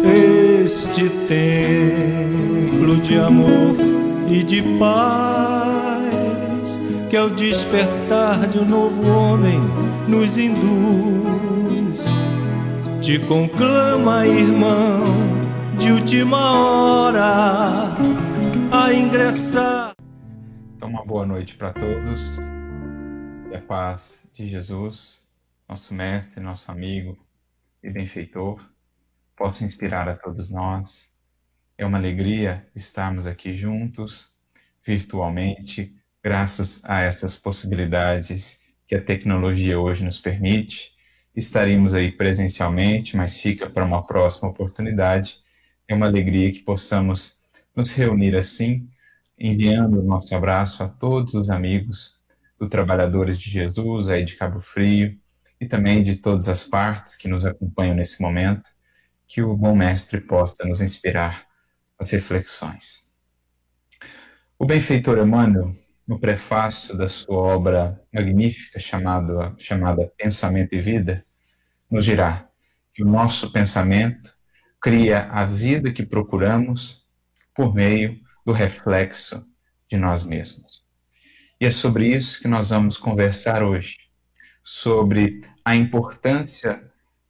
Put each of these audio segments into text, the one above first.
Este templo de amor e de paz, que ao despertar de um novo homem nos induz, te conclama, irmão, de última hora a ingressar. Então, uma boa noite para todos. E a paz de Jesus, nosso mestre, nosso amigo e benfeitor, possa inspirar a todos nós. É uma alegria estarmos aqui juntos, virtualmente, graças a essas possibilidades que a tecnologia hoje nos permite. Estaremos aí presencialmente, mas fica para uma próxima oportunidade. É uma alegria que possamos nos reunir assim, enviando o nosso abraço a todos os amigos do Trabalhadores de Jesus, aí de Cabo Frio, e também de todas as partes que nos acompanham nesse momento. Que o bom mestre possa nos inspirar as reflexões. O benfeitor Emmanuel, no prefácio da sua obra magnífica chamada Pensamento e Vida, nos dirá que o nosso pensamento cria a vida que procuramos por meio do reflexo de nós mesmos. E é sobre isso que nós vamos conversar hoje, sobre a importância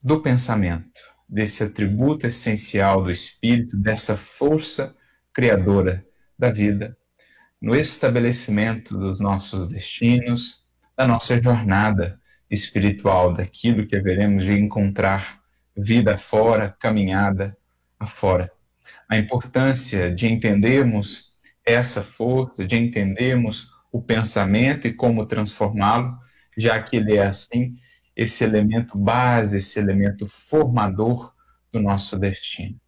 do pensamento, desse atributo essencial do espírito, dessa força criadora da vida, no estabelecimento dos nossos destinos, da nossa jornada espiritual, daquilo que haveremos de encontrar vida afora, caminhada afora. A importância de entendermos essa força, de entendermos o pensamento e como transformá-lo, já que ele é assim, esse elemento base, esse elemento formador do nosso destino.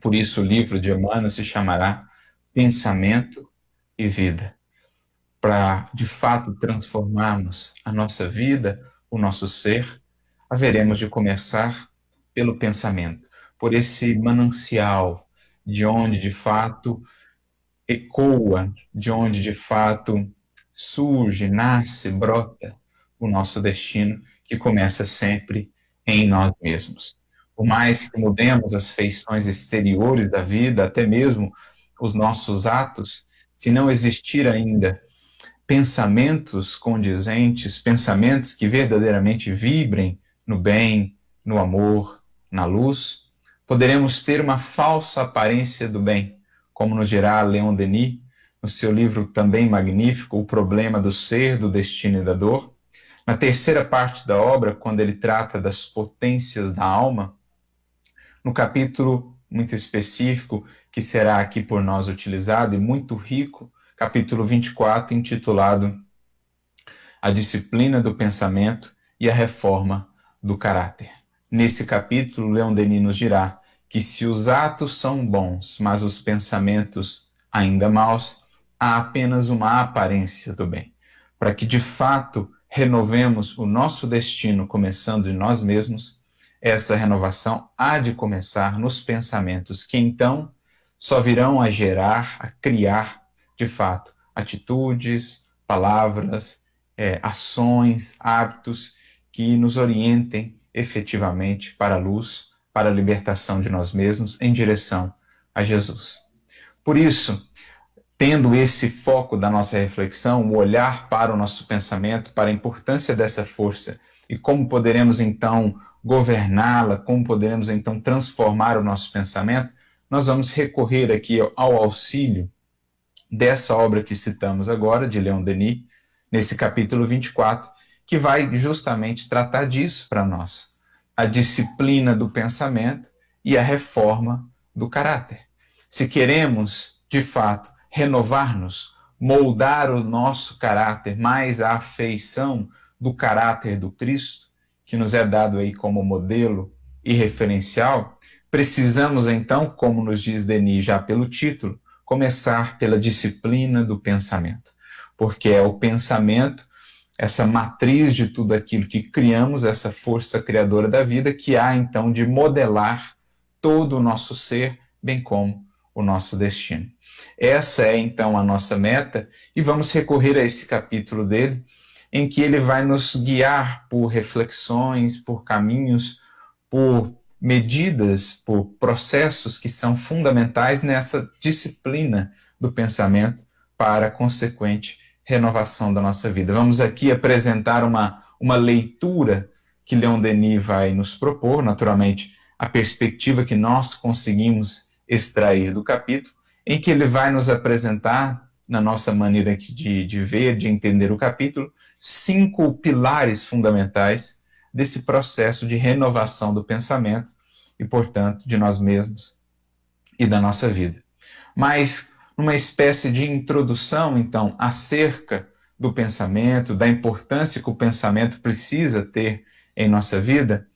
Por isso o livro de Emmanuel se chamará Pensamento e Vida. Para, de fato, transformarmos a nossa vida, o nosso ser, haveremos de começar pelo pensamento, por esse manancial de onde, de fato, ecoa, de onde, de fato, surge, nasce, brota o nosso destino, que começa sempre em nós mesmos. Por mais que mudemos as feições exteriores da vida, até mesmo os nossos atos, se não existir ainda pensamentos condizentes, pensamentos que verdadeiramente vibrem no bem, no amor, na luz, poderemos ter uma falsa aparência do bem, como nos dirá Leon Denis, no seu livro também magnífico, O Problema do Ser, do Destino e da Dor. Na terceira parte da obra, quando ele trata das potências da alma, no capítulo muito específico, que será aqui por nós utilizado e muito rico, capítulo 24, intitulado A Disciplina do Pensamento e a Reforma do Caráter. Nesse capítulo, Leon Denis nos dirá que se os atos são bons, mas os pensamentos ainda maus, há apenas uma aparência do bem. Para que, de fato, renovemos o nosso destino começando de nós mesmos, essa renovação há de começar nos pensamentos, que então só virão a gerar, a criar, de fato, atitudes, palavras, ações, hábitos que nos orientem efetivamente para a luz, para a libertação de nós mesmos, em direção a Jesus. Por isso, tendo esse foco da nossa reflexão, o olhar para o nosso pensamento, para a importância dessa força e como poderemos então governá-la, como poderemos então transformar o nosso pensamento, nós vamos recorrer aqui ao auxílio dessa obra que citamos agora, de Leon Denis, nesse capítulo 24, que vai justamente tratar disso para nós, a disciplina do pensamento e a reforma do caráter. Se queremos, de fato, renovar-nos, moldar o nosso caráter mais à afeição do caráter do Cristo, que nos é dado aí como modelo e referencial, precisamos então, como nos diz Denis já pelo título, começar pela disciplina do pensamento, porque é o pensamento, essa matriz de tudo aquilo que criamos, essa força criadora da vida, que há então de modelar todo o nosso ser, bem como o nosso destino. Essa é então a nossa meta e vamos recorrer a esse capítulo dele, em que ele vai nos guiar por reflexões, por caminhos, por medidas, por processos que são fundamentais nessa disciplina do pensamento para a consequente renovação da nossa vida. Vamos aqui apresentar uma leitura que Leon Denis vai nos propor, naturalmente, a perspectiva que nós conseguimos extrair do capítulo, em que ele vai nos apresentar, na nossa maneira de ver, de entender o capítulo, 5 pilares fundamentais desse processo de renovação do pensamento e, portanto, de nós mesmos e da nossa vida. Mas, numa espécie de introdução, então, acerca do pensamento, da importância que o pensamento precisa ter em nossa vida,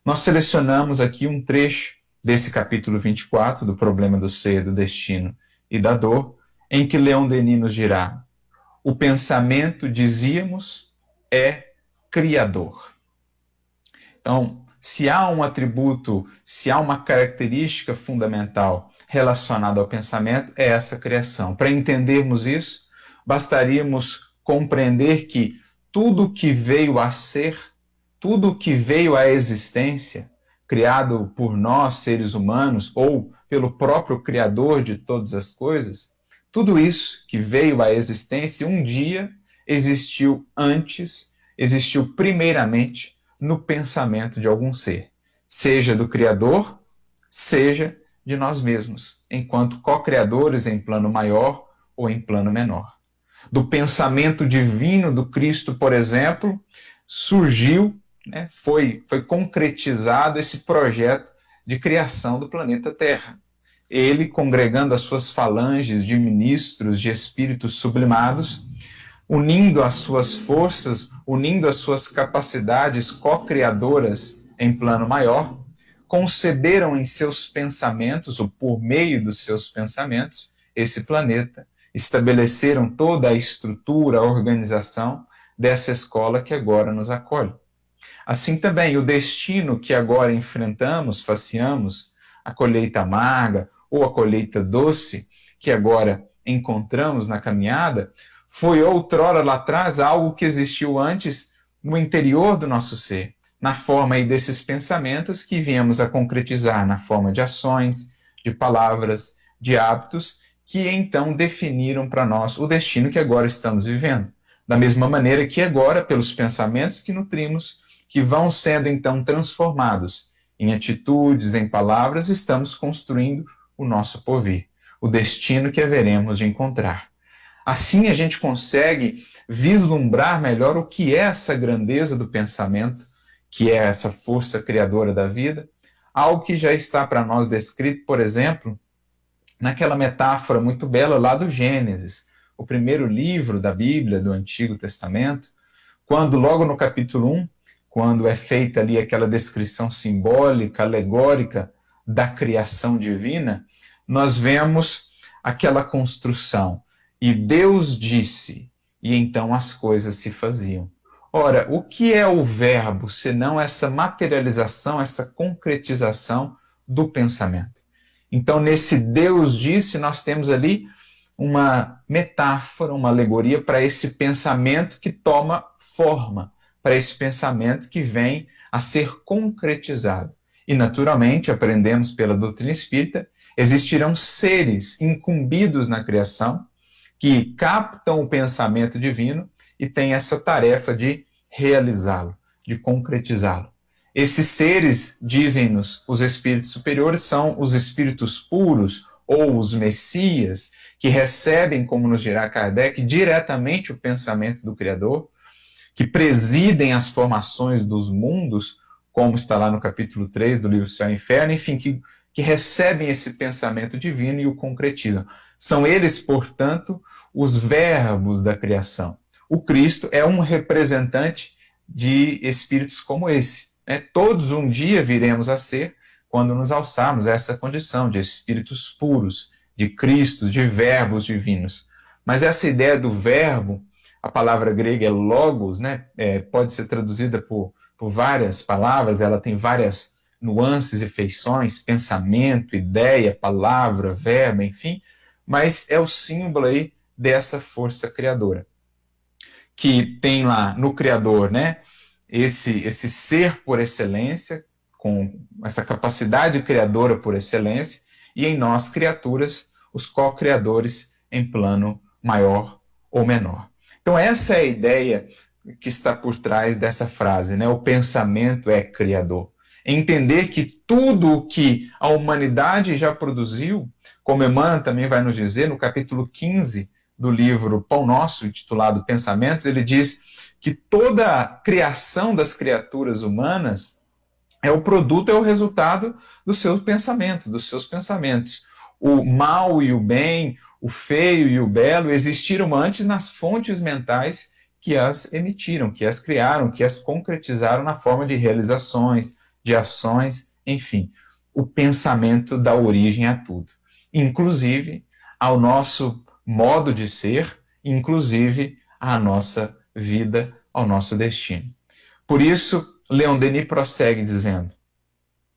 nós selecionamos aqui um trecho desse capítulo 24, do problema do ser, do destino e da dor, em que Leon Denis nos dirá: o pensamento, dizíamos, é criador. Então, se há um atributo, se há uma característica fundamental relacionada ao pensamento, é essa criação. Para entendermos isso, bastaríamos compreender que tudo que veio a ser, tudo que veio à existência, criado por nós, seres humanos, ou pelo próprio Criador de todas as coisas, tudo isso que veio à existência um dia existiu antes, existiu primeiramente no pensamento de algum ser, seja do Criador, seja de nós mesmos, enquanto co-criadores em plano maior ou em plano menor. Do pensamento divino do Cristo, por exemplo, surgiu, foi concretizado esse projeto de criação do planeta Terra. Ele, congregando as suas falanges de ministros, de espíritos sublimados, unindo as suas forças, unindo as suas capacidades co-criadoras em plano maior, conceberam em seus pensamentos, ou por meio dos seus pensamentos, esse planeta, estabeleceram toda a estrutura, a organização dessa escola que agora nos acolhe. Assim também, o destino que agora enfrentamos, faceamos, a colheita amarga ou a colheita doce, que agora encontramos na caminhada, foi outrora lá atrás algo que existiu antes no interior do nosso ser, na forma aí desses pensamentos que viemos a concretizar na forma de ações, de palavras, de hábitos, que então definiram para nós o destino que agora estamos vivendo. Da mesma maneira que agora, pelos pensamentos que nutrimos, que vão sendo então transformados em atitudes, em palavras, estamos construindo o nosso porvir, o destino que haveremos de encontrar. Assim a gente consegue vislumbrar melhor o que é essa grandeza do pensamento, que é essa força criadora da vida, algo que já está para nós descrito, por exemplo, naquela metáfora muito bela lá do Gênesis, o primeiro livro da Bíblia, do Antigo Testamento, quando logo no capítulo 1, quando é feita ali aquela descrição simbólica, alegórica da criação divina, nós vemos aquela construção. E Deus disse, e então as coisas se faziam. Ora, o que é o verbo, senão essa materialização, essa concretização do pensamento? Então, nesse Deus disse, nós temos ali uma metáfora, uma alegoria para esse pensamento que toma forma, para esse pensamento que vem a ser concretizado. E, naturalmente, aprendemos pela doutrina espírita, existirão seres incumbidos na criação que captam o pensamento divino e têm essa tarefa de realizá-lo, de concretizá-lo. Esses seres, dizem-nos os espíritos superiores, são os espíritos puros ou os messias, que recebem, como nos dirá Kardec, diretamente o pensamento do Criador, que presidem as formações dos mundos, como está lá no capítulo 3 do livro Céu e Inferno, enfim, que recebem esse pensamento divino e o concretizam. São eles, portanto, os verbos da criação. O Cristo é um representante de espíritos como esse. Todos um dia viremos a ser, quando nos alçarmos a essa condição de espíritos puros, de Cristos, de verbos divinos. Mas essa ideia do verbo, a palavra grega é logos, pode ser traduzida por várias palavras, ela tem várias nuances e feições, pensamento, ideia, palavra, verbo, enfim, mas é o símbolo aí dessa força criadora, que tem lá no Criador, né, esse ser por excelência, com essa capacidade criadora por excelência, e em nós, criaturas, os co-criadores em plano maior ou menor. Então essa é a ideia que está por trás dessa frase, né? O pensamento é criador. Entender que tudo o que a humanidade já produziu, como Emmanuel também vai nos dizer no capítulo 15 do livro Pão Nosso, intitulado Pensamentos, ele diz que toda a criação das criaturas humanas é o produto, é o resultado do seu pensamento, dos seus pensamentos. O mal e o bem, o feio e o belo existiram antes nas fontes mentais que as emitiram, que as criaram, que as concretizaram na forma de realizações, de ações, enfim. O pensamento dá origem a tudo, inclusive ao nosso modo de ser, inclusive à nossa vida, ao nosso destino. Por isso, Leon Denis prossegue dizendo: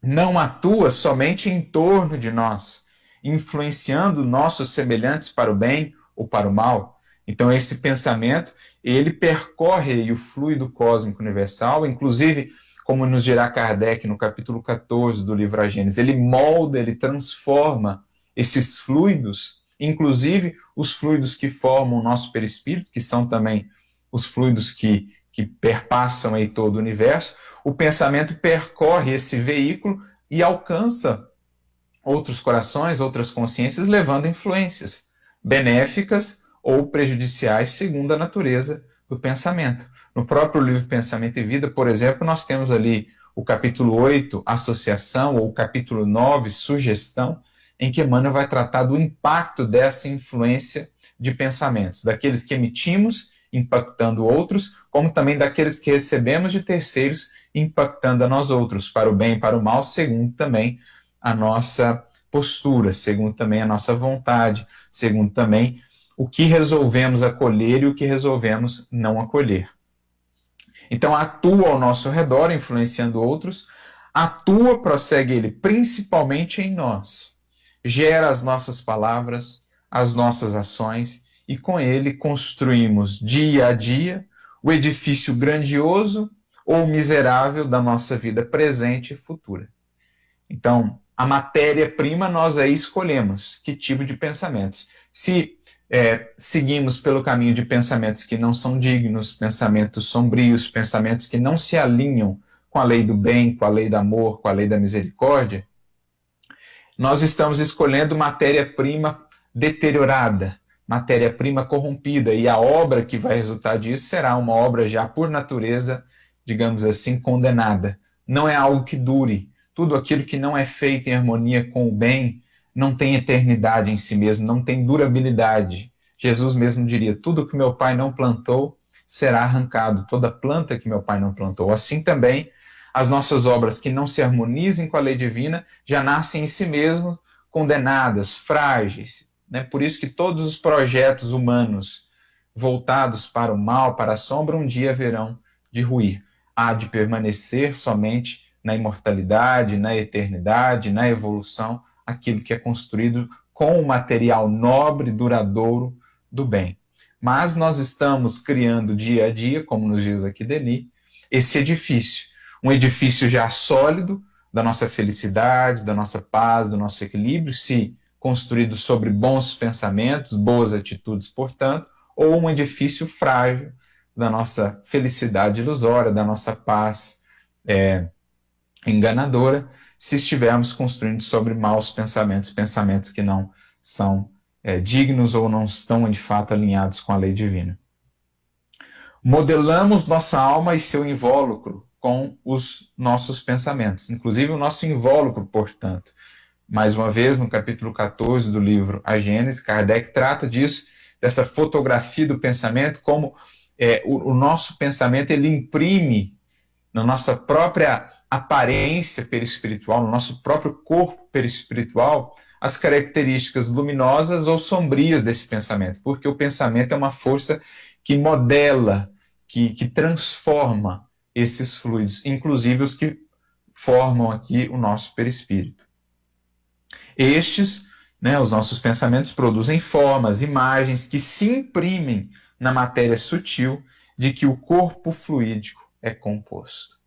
não atua somente em torno de nós, influenciando nossos semelhantes para o bem ou para o mal. Então esse pensamento, ele percorre o fluido cósmico universal, inclusive, como nos dirá Kardec no capítulo 14 do livro A Gênese, ele molda, ele transforma esses fluidos, inclusive os fluidos que formam o nosso perispírito, que são também os fluidos que perpassam aí todo o universo. O pensamento percorre esse veículo e alcança outros corações, outras consciências, levando influências benéficas ou prejudiciais, segundo a natureza do pensamento. No próprio livro Pensamento e Vida, por exemplo, nós temos ali o capítulo 8, Associação, ou o capítulo 9, Sugestão, em que Emmanuel vai tratar do impacto dessa influência de pensamentos, daqueles que emitimos, impactando outros, como também daqueles que recebemos de terceiros, impactando a nós outros, para o bem e para o mal, segundo também a nossa postura, segundo também a nossa vontade, segundo também o que resolvemos acolher e o que resolvemos não acolher. Então atua ao nosso redor, influenciando outros, atua, prossegue ele, principalmente em nós, gera as nossas palavras, as nossas ações, e com ele construímos dia a dia o edifício grandioso ou miserável da nossa vida presente e futura. Então, a matéria-prima nós aí escolhemos que tipo de pensamentos. Se seguimos pelo caminho de pensamentos que não são dignos, pensamentos sombrios, pensamentos que não se alinham com a lei do bem, com a lei do amor, com a lei da misericórdia, nós estamos escolhendo matéria-prima deteriorada, matéria-prima corrompida, e a obra que vai resultar disso será uma obra já por natureza, digamos assim, condenada. Não é algo que dure. Tudo aquilo que não é feito em harmonia com o bem não tem eternidade em si mesmo, não tem durabilidade. Jesus mesmo diria: tudo que meu Pai não plantou será arrancado, toda planta que meu Pai não plantou. Assim também, as nossas obras que não se harmonizem com a lei divina já nascem em si mesmo condenadas, frágeis. Né? Por isso que todos os projetos humanos voltados para o mal, para a sombra, um dia haverão de ruir. Há de permanecer somente na imortalidade, na eternidade, na evolução, aquilo que é construído com o material nobre, duradouro do bem. Mas nós estamos criando dia a dia, como nos diz aqui Denis, esse edifício. Um edifício já sólido da nossa felicidade, da nossa paz, do nosso equilíbrio, se construído sobre bons pensamentos, boas atitudes, portanto, ou um edifício frágil da nossa felicidade ilusória, da nossa paz enganadora, se estivermos construindo sobre maus pensamentos, pensamentos que não são dignos ou não estão de fato alinhados com a lei divina. Modelamos nossa alma e seu invólucro com os nossos pensamentos, inclusive o nosso invólucro, portanto. Mais uma vez, no capítulo 14 do livro A Gênese, Kardec trata disso, dessa fotografia do pensamento, como o nosso pensamento ele imprime na nossa própria aparência perispiritual, no nosso próprio corpo perispiritual, as características luminosas ou sombrias desse pensamento, porque o pensamento é uma força que modela, que transforma esses fluidos, inclusive os que formam aqui o nosso perispírito. Estes né? Os nossos pensamentos produzem formas, imagens que se imprimem na matéria sutil de que o corpo fluídico é composto.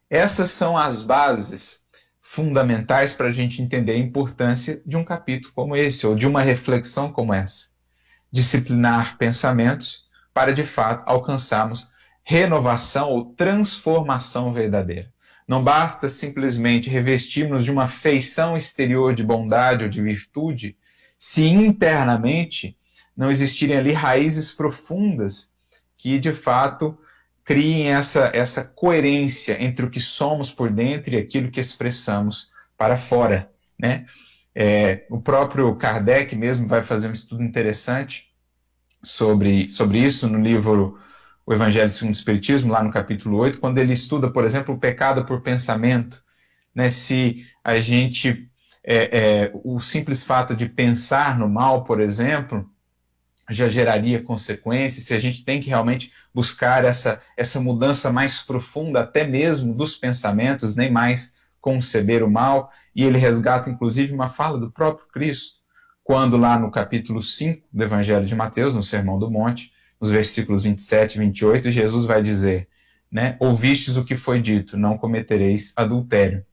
Essas são as bases fundamentais para a gente entender a importância de um capítulo como esse, ou de uma reflexão como essa. Disciplinar pensamentos para, de fato, alcançarmos renovação ou transformação verdadeira. Não basta simplesmente revestirmos de uma feição exterior de bondade ou de virtude, se internamente não existirem ali raízes profundas que, de fato, criem essa coerência entre o que somos por dentro e aquilo que expressamos para fora, né? O próprio Kardec mesmo vai fazer um estudo interessante sobre isso no livro O Evangelho segundo o Espiritismo, lá no capítulo 8, quando ele estuda, por exemplo, o pecado por pensamento, né? Se a gente, o simples fato de pensar no mal, por exemplo, já geraria consequências, se a gente tem que realmente buscar essa mudança mais profunda, até mesmo dos pensamentos, nem mais conceber o mal, e ele resgata inclusive uma fala do próprio Cristo, quando lá no capítulo 5 do Evangelho de Mateus, no Sermão do Monte, nos versículos 27 e 28, Jesus vai dizer, né, ouvistes o que foi dito, não cometereis adultério.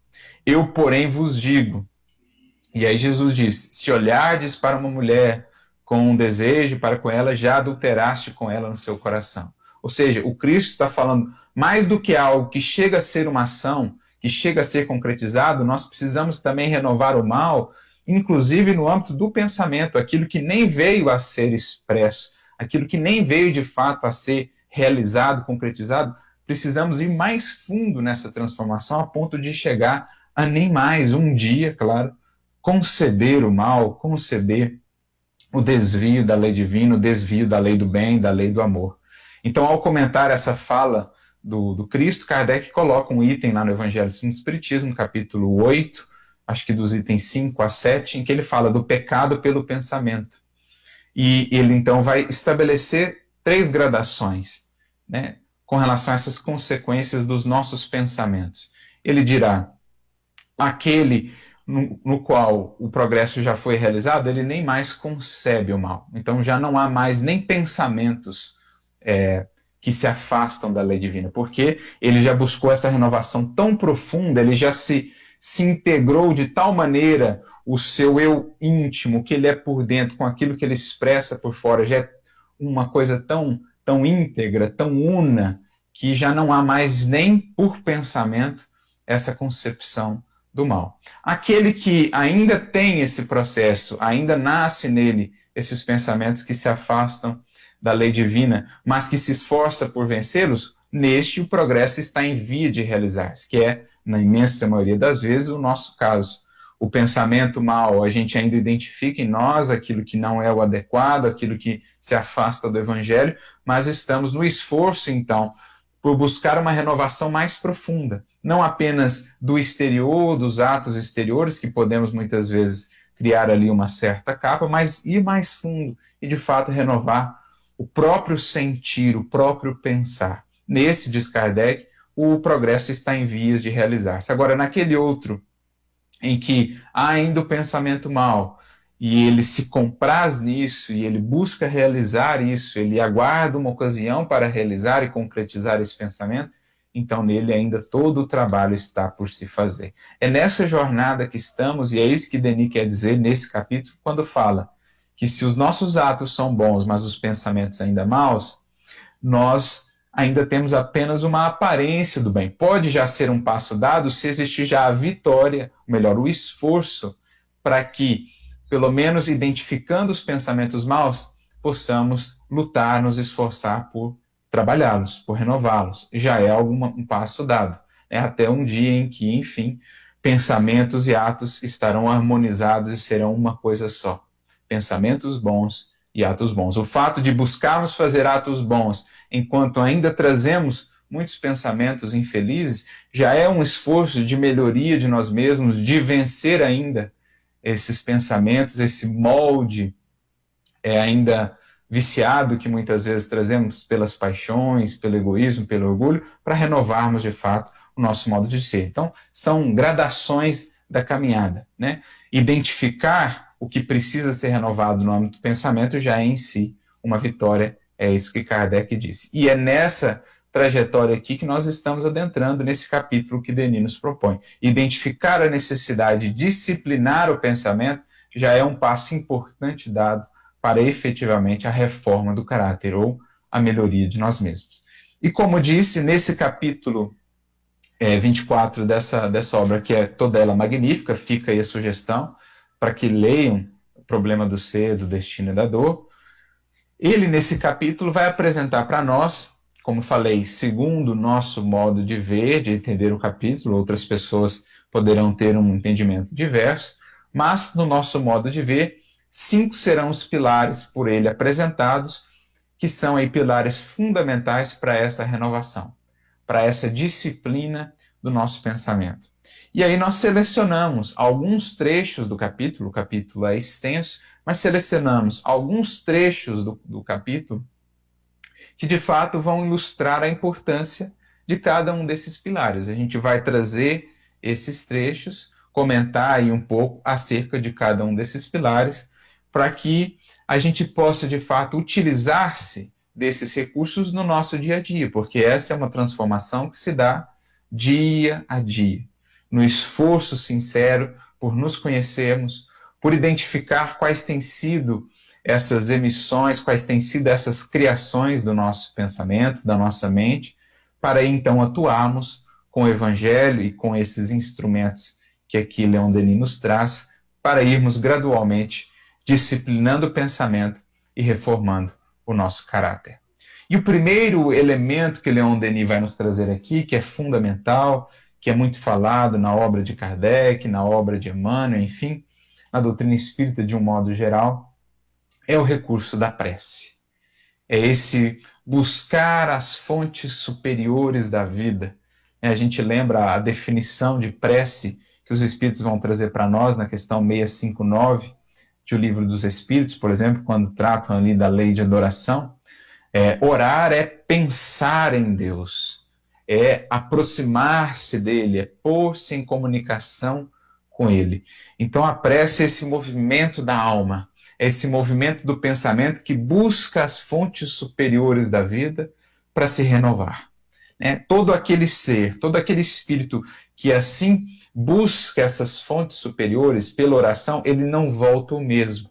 Eu, porém, vos digo, e aí Jesus diz, se olhardes para uma mulher com um desejo para com ela, já adulteraste com ela no seu coração. Ou seja, o Cristo está falando mais do que algo que chega a ser uma ação, que chega a ser concretizado, nós precisamos também renovar o mal, inclusive no âmbito do pensamento, aquilo que nem veio a ser expresso, aquilo que nem veio de fato a ser realizado, concretizado, precisamos ir mais fundo nessa transformação a ponto de chegar a nem mais um dia, claro, conceber o mal, conceber o desvio da lei divina, o desvio da lei do bem, da lei do amor. Então, ao comentar essa fala do Cristo, Kardec coloca um item lá no Evangelho segundo o Espiritismo, no capítulo 8, acho que dos itens 5 a 7, em que ele fala do pecado pelo pensamento. E ele, então, vai estabelecer 3 gradações, né, com relação a essas consequências dos nossos pensamentos. Ele dirá, aquele no qual o progresso já foi realizado, ele nem mais concebe o mal. Então já não há mais nem pensamentos que se afastam da lei divina, porque ele já buscou essa renovação tão profunda, ele já se integrou de tal maneira o seu eu íntimo, que ele é por dentro, com aquilo que ele expressa por fora, já é uma coisa tão íntegra, tão una, que já não há mais nem por pensamento essa concepção do mal. Aquele que ainda tem esse processo, ainda nasce nele esses pensamentos que se afastam da lei divina, mas que se esforça por vencê-los, neste o progresso está em via de realizar-se, que é, na imensa maioria das vezes, o nosso caso. O pensamento mal, a gente ainda identifica em nós aquilo que não é o adequado, aquilo que se afasta do evangelho, mas estamos no esforço, então, por buscar uma renovação mais profunda, não apenas do exterior, dos atos exteriores, que podemos muitas vezes criar ali uma certa capa, mas ir mais fundo e, de fato, renovar o próprio sentir, o próprio pensar. Nesse, diz Kardec, o progresso está em vias de realizar-se. Agora, naquele outro, em que há ainda o pensamento mal, e ele se compraz nisso, e ele busca realizar isso, ele aguarda uma ocasião para realizar e concretizar esse pensamento, então nele ainda todo o trabalho está por se fazer. É nessa jornada que estamos, e é isso que Denis quer dizer nesse capítulo, quando fala que se os nossos atos são bons, mas os pensamentos ainda maus, nós ainda temos apenas uma aparência do bem. Pode já ser um passo dado se existir já a vitória, ou melhor, o esforço, para que pelo menos identificando os pensamentos maus, possamos lutar, nos esforçar por trabalhá-los, por renová-los. Já é um passo dado. Até um dia em que, enfim, pensamentos e atos estarão harmonizados e serão uma coisa só. Pensamentos bons e atos bons. O fato de buscarmos fazer atos bons, enquanto ainda trazemos muitos pensamentos infelizes, já é um esforço de melhoria de nós mesmos, de vencer ainda esses pensamentos, esse molde ainda viciado que muitas vezes trazemos pelas paixões, pelo egoísmo, pelo orgulho, para renovarmos de fato o nosso modo de ser. Então, são gradações da caminhada, né? Identificar o que precisa ser renovado no âmbito do pensamento já é em si uma vitória, é isso que Kardec disse. E é nessa trajetória aqui que nós estamos adentrando nesse capítulo que Denis nos propõe. Identificar a necessidade de disciplinar o pensamento já é um passo importante dado para efetivamente a reforma do caráter ou a melhoria de nós mesmos. E como disse, nesse capítulo 24 dessa obra, que é toda ela magnífica, fica aí a sugestão para que leiam O Problema do Ser, do Destino e da Dor. Ele, nesse capítulo, vai apresentar para nós, como falei, segundo o nosso modo de ver, de entender o capítulo, outras pessoas poderão ter um entendimento diverso, mas, no nosso modo de ver, 5 serão os pilares por ele apresentados, que são aí pilares fundamentais para essa renovação, para essa disciplina do nosso pensamento. E aí nós selecionamos alguns trechos do capítulo, o capítulo é extenso, mas selecionamos alguns trechos do capítulo que de fato vão ilustrar a importância de cada um desses pilares. A gente vai trazer esses trechos, comentar aí um pouco acerca de cada um desses pilares, para que a gente possa de fato utilizar-se desses recursos no nosso dia a dia, porque essa é uma transformação que se dá dia a dia, no esforço sincero por nos conhecermos, por identificar quais têm sido essas emissões, quais têm sido essas criações do nosso pensamento, da nossa mente, para então atuarmos com o Evangelho e com esses instrumentos que aqui Leon Denis nos traz, para irmos gradualmente disciplinando o pensamento e reformando o nosso caráter. E o primeiro elemento que Leon Denis vai nos trazer aqui, que é fundamental, que é muito falado na obra de Kardec, na obra de Emmanuel, enfim, na doutrina espírita de um modo geral, é o recurso da prece. É esse buscar as fontes superiores da vida. A gente lembra a definição de prece que os Espíritos vão trazer para nós na questão 659 de O Livro dos Espíritos, por exemplo, quando tratam ali da lei de adoração. Orar é pensar em Deus, é aproximar-se dele, é pôr-se em comunicação com ele. Então a prece é esse movimento da alma, é esse movimento do pensamento que busca as fontes superiores da vida para se renovar. Todo aquele ser, todo aquele espírito que assim busca essas fontes superiores pela oração, ele não volta o mesmo.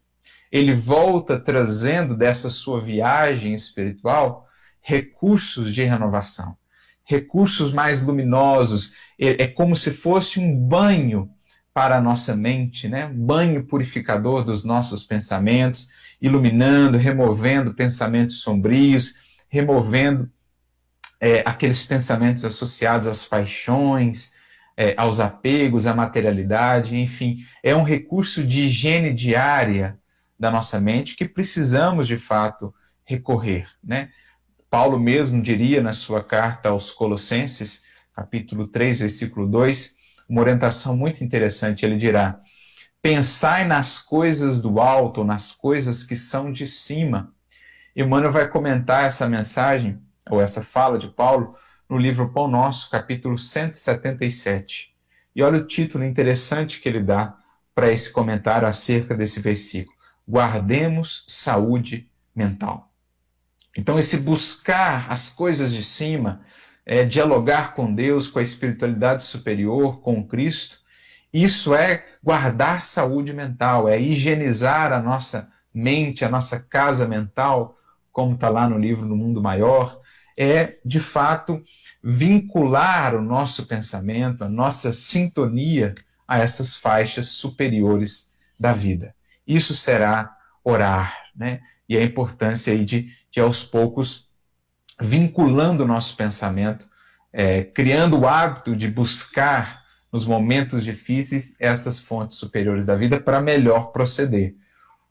Ele volta trazendo dessa sua viagem espiritual recursos de renovação, recursos mais luminosos. É como se fosse um banho para a nossa mente, um banho purificador dos nossos pensamentos, iluminando, removendo pensamentos sombrios, removendo aqueles pensamentos associados às paixões, aos apegos, à materialidade, enfim, é um recurso de higiene diária da nossa mente que precisamos, de fato, recorrer. Paulo mesmo diria na sua carta aos Colossenses, capítulo 3, versículo 2, uma orientação muito interessante, ele dirá: pensai nas coisas do alto, nas coisas que são de cima. Emmanuel vai comentar essa mensagem, ou essa fala de Paulo, no livro Pão Nosso, capítulo 177. E olha o título interessante que ele dá para esse comentário acerca desse versículo: guardemos saúde mental. Então, esse buscar as coisas de cima, dialogar com Deus, com a espiritualidade superior, com Cristo, isso é guardar saúde mental, é higienizar a nossa mente, a nossa casa mental, como está lá no livro No Mundo Maior, é, de fato, vincular o nosso pensamento, a nossa sintonia a essas faixas superiores da vida. Isso será orar, E a importância aí de aos poucos, vinculando o nosso pensamento, criando o hábito de buscar, nos momentos difíceis, essas fontes superiores da vida para melhor proceder.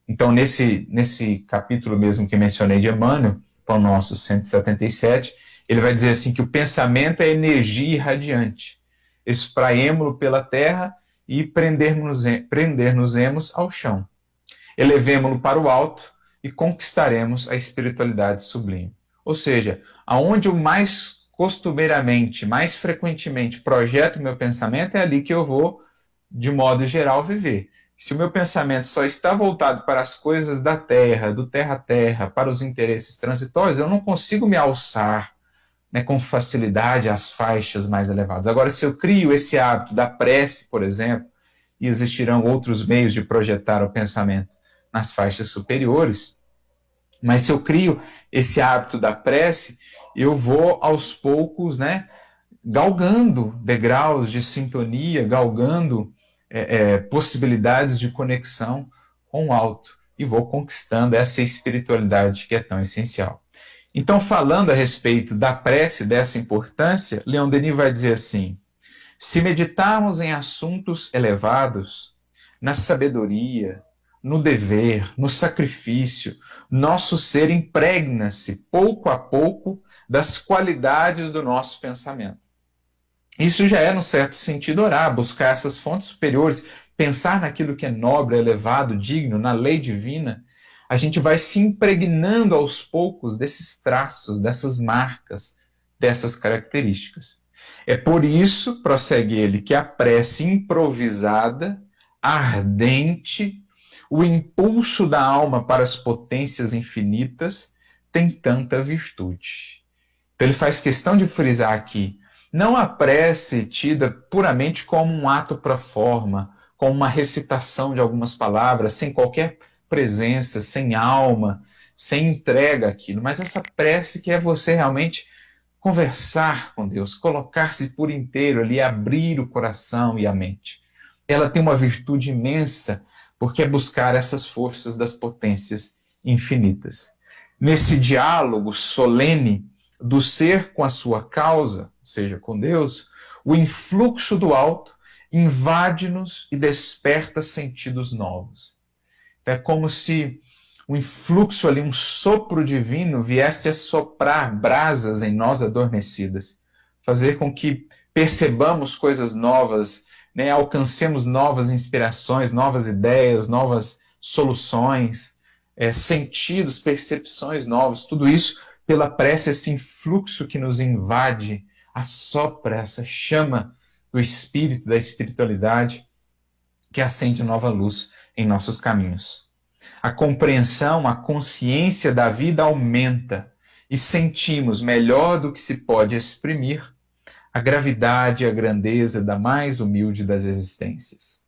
Então, nesse capítulo mesmo que mencionei de Emmanuel, Pão Nosso 177, ele vai dizer assim que o pensamento é energia irradiante. Espraemo-lo pela terra e prender-nos-emos ao chão. Elevemo-lo para o alto e conquistaremos a espiritualidade sublime. Ou seja, aonde eu mais costumeiramente, mais frequentemente projeto meu pensamento, é ali que eu vou, de modo geral, viver. Se o meu pensamento só está voltado para as coisas da terra, do terra a terra, para os interesses transitórios, eu não consigo me alçar, né, com facilidade às faixas mais elevadas. Agora, se eu crio esse hábito da prece, por exemplo, e existirão outros meios de projetar o pensamento nas faixas superiores, mas se eu crio esse hábito da prece, eu vou aos poucos, né, galgando degraus de sintonia, galgando possibilidades de conexão com o alto e vou conquistando essa espiritualidade que é tão essencial. Então, falando a respeito da prece, dessa importância, Leon Denis vai dizer assim: se meditarmos em assuntos elevados, na sabedoria, no dever, no sacrifício, nosso ser impregna-se pouco a pouco das qualidades do nosso pensamento. Isso já é, no certo sentido, orar, buscar essas fontes superiores, pensar naquilo que é nobre, elevado, digno, na lei divina. A gente vai se impregnando aos poucos desses traços, dessas marcas, dessas características. É por isso, prossegue ele, que a prece improvisada, ardente, o impulso da alma para as potências infinitas tem tanta virtude. Então ele faz questão de frisar aqui, não a prece tida puramente como um ato pro forma, como uma recitação de algumas palavras, sem qualquer presença, sem alma, sem entrega àquilo, mas essa prece que é você realmente conversar com Deus, colocar-se por inteiro ali, abrir o coração e a mente. Ela tem uma virtude imensa, porque é buscar essas forças das potências infinitas. Nesse diálogo solene do ser com a sua causa, ou seja, com Deus, o influxo do alto invade-nos e desperta sentidos novos. É como se um influxo ali, um sopro divino viesse a soprar brasas em nós adormecidas, fazer com que percebamos coisas novas, né, alcancemos novas inspirações, novas ideias, novas soluções, sentidos, percepções novos, tudo isso pela prece, esse influxo que nos invade, assopra essa chama do espírito, da espiritualidade, que acende nova luz em nossos caminhos. A compreensão, a consciência da vida aumenta e sentimos, melhor do que se pode exprimir, a gravidade e a grandeza da mais humilde das existências.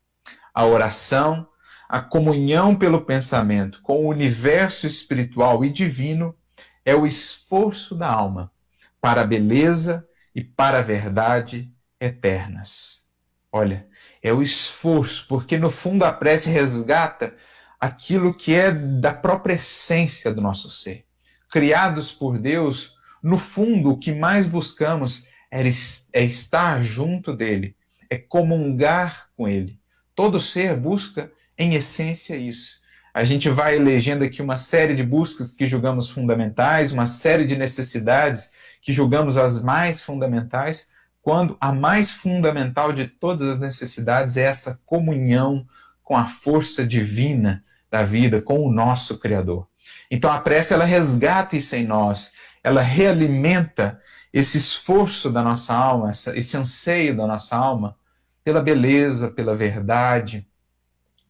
A oração, a comunhão pelo pensamento com o universo espiritual e divino é o esforço da alma para a beleza e para a verdade eternas. Olha, é o esforço, porque no fundo a prece resgata aquilo que é da própria essência do nosso ser. Criados por Deus, no fundo o que mais buscamos é estar junto dele, é comungar com ele. Todo ser busca, em essência, isso. A gente vai elegendo aqui uma série de buscas que julgamos fundamentais, uma série de necessidades que julgamos as mais fundamentais, quando a mais fundamental de todas as necessidades é essa comunhão com a força divina da vida, com o nosso Criador. Então a prece, ela resgata isso em nós, ela realimenta esse esforço da nossa alma, esse anseio da nossa alma pela beleza, pela verdade,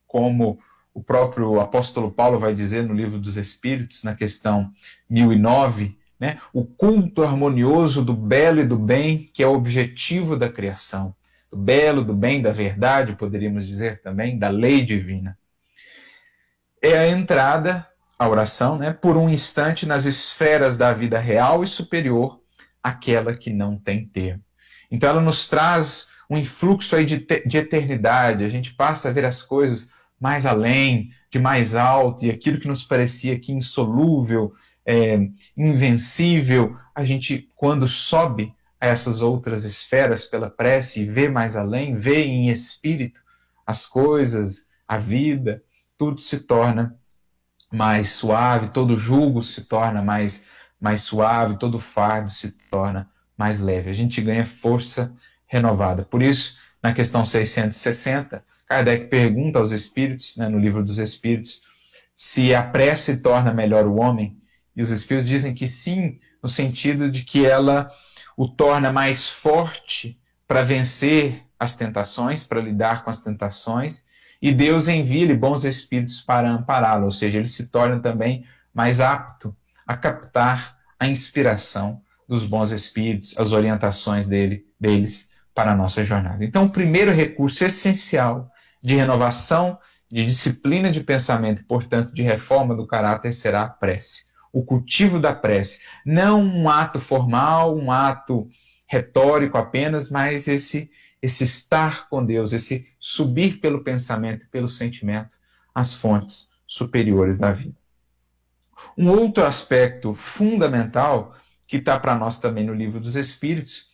como o próprio apóstolo Paulo vai dizer no Livro dos Espíritos, na questão 1009, né? O culto harmonioso do belo e do bem, que é o objetivo da criação. Do belo, do bem, da verdade, poderíamos dizer também, da lei divina. É a entrada, a oração, né, por um instante nas esferas da vida real e superior, aquela que não tem termo. Então ela nos traz um influxo aí de eternidade, a gente passa a ver as coisas mais além, de mais alto, e aquilo que nos parecia aqui insolúvel, invencível, a gente, quando sobe a essas outras esferas pela prece e vê mais além, vê em espírito as coisas, a vida, tudo se torna mais suave, todo jugo se torna mais suave, todo fardo se torna mais leve. A gente ganha força renovada. Por isso, na questão 660, Kardec pergunta aos espíritos, né, no Livro dos Espíritos, se a prece torna melhor o homem, e os espíritos dizem que sim, no sentido de que ela o torna mais forte para vencer as tentações, para lidar com as tentações, e Deus envia-lhe bons espíritos para ampará-lo, ou seja, ele se torna também mais apto a captar a inspiração dos bons espíritos, as orientações deles para a nossa jornada. Então, o primeiro recurso essencial de renovação, de disciplina de pensamento e, portanto, de reforma do caráter será a prece. O cultivo da prece. Não um ato formal, um ato retórico apenas, mas esse estar com Deus, esse subir pelo pensamento, pelo sentimento, às fontes superiores da vida. Um outro aspecto fundamental, que está para nós também no Livro dos Espíritos,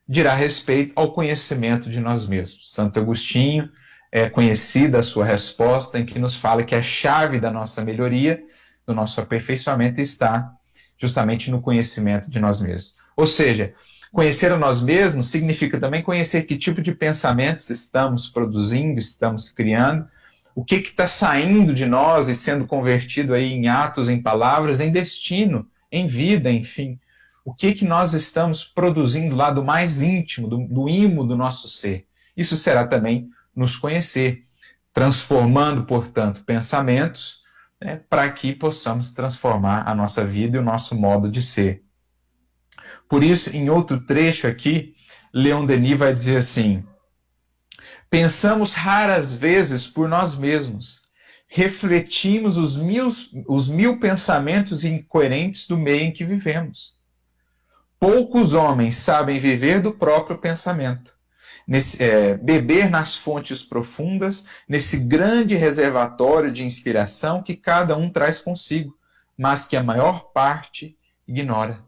dirá respeito ao conhecimento de nós mesmos. Santo Agostinho é conhecida a sua resposta, em que nos fala que a chave da nossa melhoria, do nosso aperfeiçoamento, está justamente no conhecimento de nós mesmos. Ou seja, conhecer a nós mesmos significa também conhecer que tipo de pensamentos estamos produzindo, estamos criando, o que está saindo de nós e sendo convertido aí em atos, em palavras, em destino, em vida, enfim. O que nós estamos produzindo lá do mais íntimo, do imo do nosso ser. Isso será também nos conhecer, transformando, portanto, pensamentos, né, para que possamos transformar a nossa vida e o nosso modo de ser. Por isso, em outro trecho aqui, Leon Denis vai dizer assim: pensamos raras vezes por nós mesmos, refletimos os mil pensamentos incoerentes do meio em que vivemos. Poucos homens sabem viver do próprio pensamento, beber nas fontes profundas, nesse grande reservatório de inspiração que cada um traz consigo, mas que a maior parte ignora.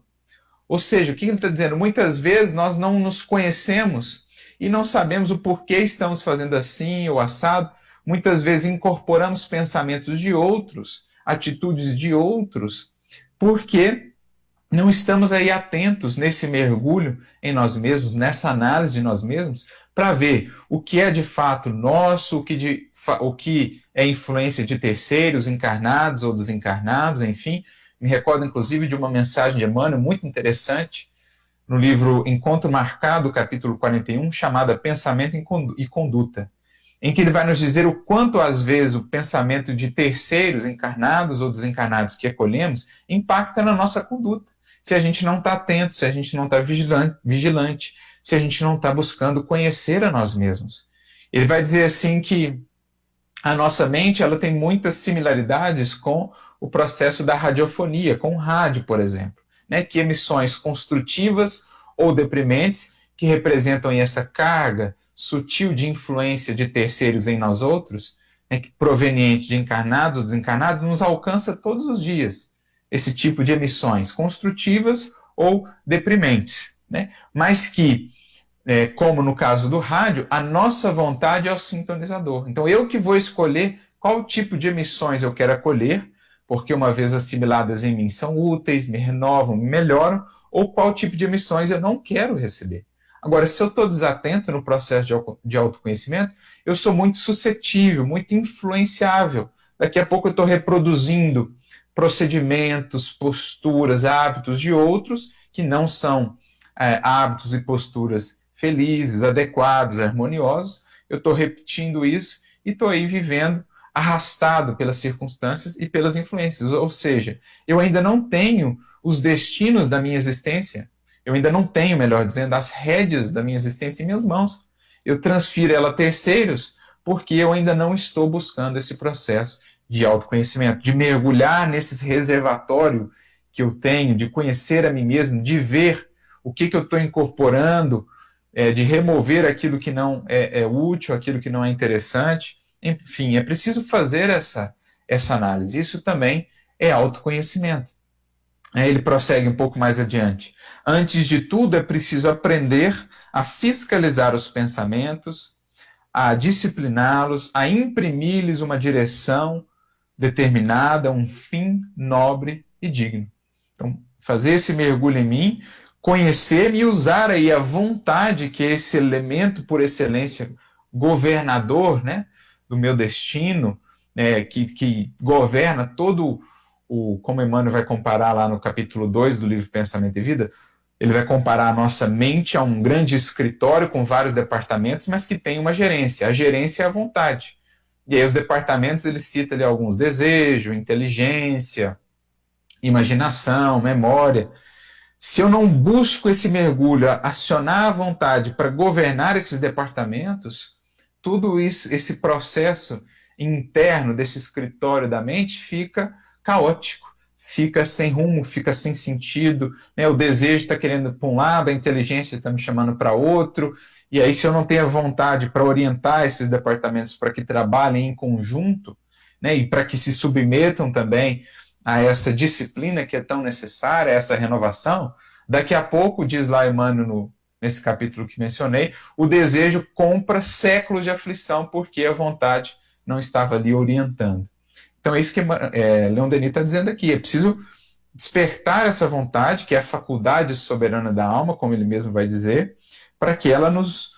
Ou seja, o que ele está dizendo? Muitas vezes nós não nos conhecemos e não sabemos o porquê estamos fazendo assim ou assado. Muitas vezes incorporamos pensamentos de outros, atitudes de outros, porque não estamos aí atentos nesse mergulho em nós mesmos, nessa análise de nós mesmos, para ver o que é de fato nosso, o que é influência de terceiros, encarnados ou desencarnados, enfim. Me recordo, inclusive, de uma mensagem de Emmanuel muito interessante, no livro Encontro Marcado, capítulo 41, chamada Pensamento e Conduta, em que ele vai nos dizer o quanto, às vezes, o pensamento de terceiros, encarnados ou desencarnados, que acolhemos, impacta na nossa conduta. Se a gente não está atento, se a gente não está vigilante, se a gente não está buscando conhecer a nós mesmos. Ele vai dizer assim que a nossa mente ela tem muitas similaridades com o processo da radiofonia, com o rádio, por exemplo, né? Que emissões construtivas ou deprimentes, que representam essa carga sutil de influência de terceiros em nós outros, né? Proveniente de encarnados ou desencarnados, nos alcança todos os dias. Esse tipo de emissões construtivas ou deprimentes, né? Mas que, como no caso do rádio, a nossa vontade é o sintonizador. Então eu que vou escolher qual tipo de emissões eu quero acolher, porque uma vez assimiladas em mim são úteis, me renovam, me melhoram, ou qual tipo de emissões eu não quero receber. Agora, se eu estou desatento no processo de autoconhecimento, eu sou muito suscetível, muito influenciável. Daqui a pouco eu estou reproduzindo procedimentos, posturas, hábitos de outros que não são hábitos e posturas felizes, adequados, harmoniosos. Eu estou repetindo isso e estou aí vivendo arrastado pelas circunstâncias e pelas influências. Ou seja, eu ainda não tenho os destinos da minha existência, eu ainda não tenho, melhor dizendo, as rédeas da minha existência em minhas mãos. Eu transfiro ela a terceiros porque eu ainda não estou buscando esse processo de autoconhecimento, de mergulhar nesse reservatório que eu tenho, de conhecer a mim mesmo, de ver o que eu estou incorporando, de remover aquilo que não é útil, aquilo que não é interessante. Enfim, é preciso fazer essa análise. Isso também é autoconhecimento. Ele prossegue um pouco mais adiante. Antes de tudo, é preciso aprender a fiscalizar os pensamentos, a discipliná-los, a imprimir-lhes uma direção determinada, um fim nobre e digno. Então, fazer esse mergulho em mim, conhecer-me e usar aí a vontade, que é esse elemento por excelência governador, né, do meu destino, que governa todo como Emmanuel vai comparar lá no capítulo 2 do livro Pensamento e Vida, ele vai comparar a nossa mente a um grande escritório com vários departamentos, mas que tem uma gerência. A gerência é a vontade. E aí os departamentos, ele cita ali alguns: desejo, inteligência, imaginação, memória. Se eu não busco esse mergulho, acionar a vontade para governar esses departamentos, tudo isso, esse processo interno desse escritório da mente fica caótico, fica sem rumo, fica sem sentido, né? O desejo está querendo para um lado, a inteligência está me chamando para outro, e aí se eu não tenho a vontade para orientar esses departamentos para que trabalhem em conjunto, né, e para que se submetam também a essa disciplina que é tão necessária, essa renovação, daqui a pouco, diz lá Emmanuel nesse capítulo que mencionei, o desejo compra séculos de aflição porque a vontade não estava ali orientando. Então é isso que Leon Denis está dizendo aqui, é preciso despertar essa vontade, que é a faculdade soberana da alma, como ele mesmo vai dizer, para que ela nos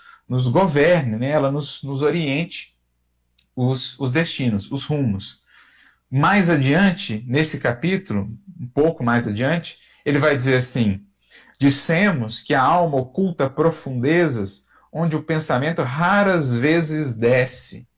governe, né? Ela nos oriente os destinos, os rumos. Mais adiante, nesse capítulo, um pouco mais adiante, ele vai dizer assim: dissemos que a alma oculta profundezas onde o pensamento raras vezes desce,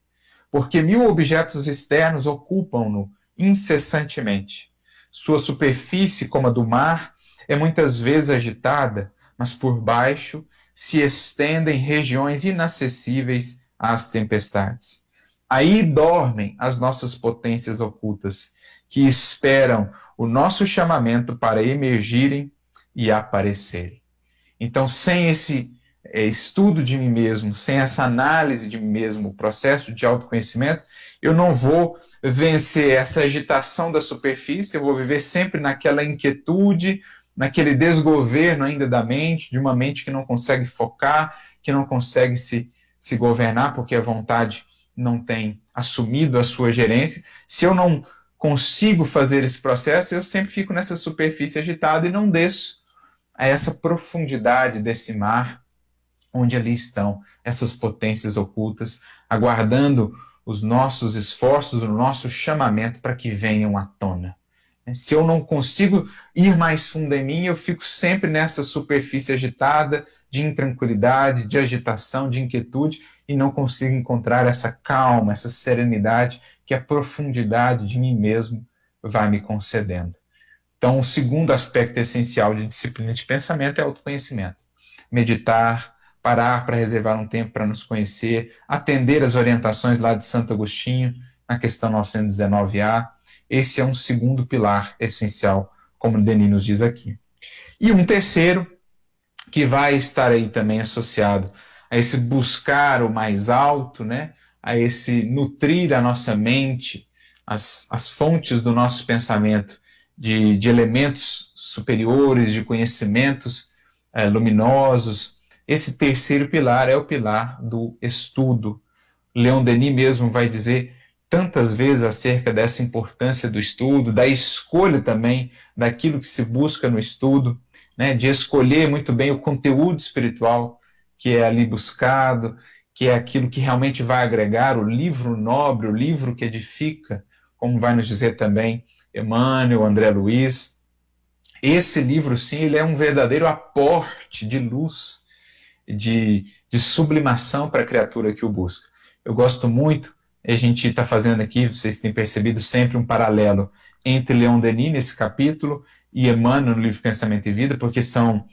porque 1000 objetos externos ocupam-no incessantemente. Sua superfície, como a do mar, é muitas vezes agitada, mas por baixo se estendem regiões inacessíveis às tempestades. Aí dormem as nossas potências ocultas, que esperam o nosso chamamento para emergirem e aparecerem. Então, sem esse estudo de mim mesmo, sem essa análise de mim mesmo, o processo de autoconhecimento, eu não vou vencer essa agitação da superfície, eu vou viver sempre naquela inquietude, naquele desgoverno ainda da mente, de uma mente que não consegue focar, que não consegue se governar, porque a vontade não tem assumido a sua gerência. Se eu não consigo fazer esse processo, eu sempre fico nessa superfície agitada e não desço a essa profundidade desse mar, onde ali estão essas potências ocultas, aguardando os nossos esforços, o nosso chamamento para que venham à tona. Se eu não consigo ir mais fundo em mim, eu fico sempre nessa superfície agitada, de intranquilidade, de agitação, de inquietude, e não consigo encontrar essa calma, essa serenidade que a profundidade de mim mesmo vai me concedendo. Então, o segundo aspecto essencial de disciplina de pensamento é autoconhecimento. Meditar, parar para reservar um tempo para nos conhecer, atender as orientações lá de Santo Agostinho, na questão 919A. Esse é um segundo pilar essencial, como Denis nos diz aqui. E um terceiro, que vai estar aí também associado a esse buscar o mais alto, né? A esse nutrir a nossa mente, as fontes do nosso pensamento, de elementos superiores, de conhecimentos luminosos. Esse terceiro pilar é o pilar do estudo. Leon Denis mesmo vai dizer tantas vezes acerca dessa importância do estudo, da escolha também daquilo que se busca no estudo, né, de escolher muito bem o conteúdo espiritual que é ali buscado, que é aquilo que realmente vai agregar, o livro nobre, o livro que edifica, como vai nos dizer também Emmanuel, André Luiz. Esse livro, sim, ele é um verdadeiro aporte de luz, de sublimação para a criatura que o busca. Eu gosto muito, a gente está fazendo aqui, vocês têm percebido sempre um paralelo entre Leon Denis nesse capítulo e Emmanuel no livro Pensamento e Vida, porque são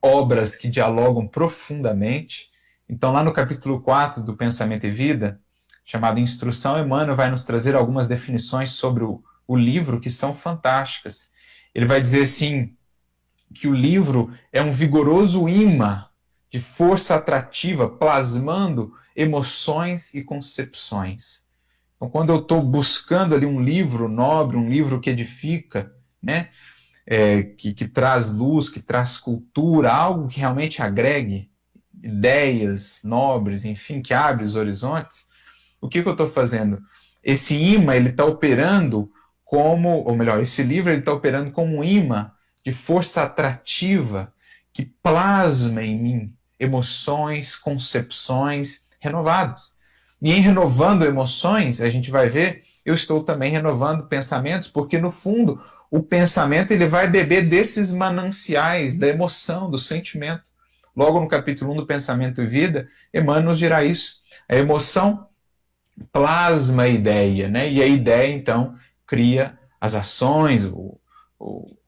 obras que dialogam profundamente. Então, lá no capítulo 4 do Pensamento e Vida, chamado Instrução, Emmanuel vai nos trazer algumas definições sobre o livro que são fantásticas. Ele vai dizer assim, que o livro é um vigoroso imã de força atrativa, plasmando emoções e concepções. Então, quando eu estou buscando ali um livro nobre, um livro que edifica, né, que traz luz, que traz cultura, algo que realmente agregue ideias nobres, enfim, que abre os horizontes, o que eu estou fazendo? Esse imã, ele está operando como, ou melhor, esse livro ele está operando como um imã de força atrativa que plasma em mim emoções, concepções renovadas. E em renovando emoções, a gente vai ver, eu estou também renovando pensamentos, porque no fundo o pensamento ele vai beber desses mananciais da emoção, do sentimento. Logo no capítulo 1 do Pensamento e Vida, Emmanuel nos dirá isso. A emoção plasma a ideia, né? E a ideia, então, cria as ações,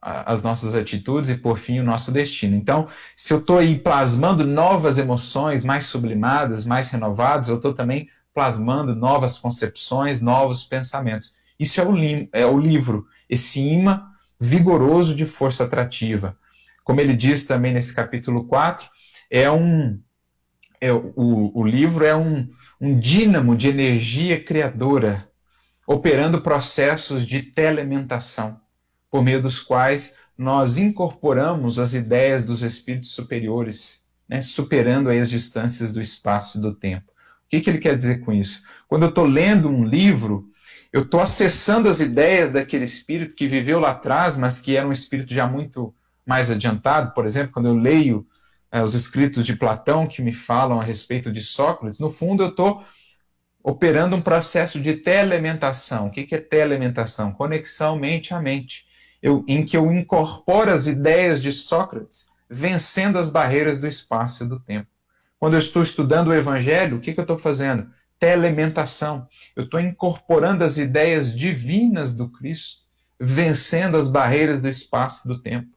as nossas atitudes e, por fim, o nosso destino. Então, se eu estou aí plasmando novas emoções mais sublimadas, mais renovadas, eu estou também plasmando novas concepções, novos pensamentos. Isso é o livro, esse imã vigoroso de força atrativa. Como ele diz também nesse capítulo 4, o livro é um dínamo de energia criadora, operando processos de telementação, por meio dos quais nós incorporamos as ideias dos espíritos superiores, né, superando aí as distâncias do espaço e do tempo. O que ele quer dizer com isso? Quando eu estou lendo um livro, eu estou acessando as ideias daquele espírito que viveu lá atrás, mas que era um espírito já muito mais adiantado. Por exemplo, quando eu leio os escritos de Platão que me falam a respeito de Sócrates, no fundo eu estou operando um processo de telementação. O que é telementação? Conexão mente a mente, em que eu incorporo as ideias de Sócrates, vencendo as barreiras do espaço e do tempo. Quando eu estou estudando o Evangelho, o que eu estou fazendo? Telementação. Eu estou incorporando as ideias divinas do Cristo, vencendo as barreiras do espaço e do tempo.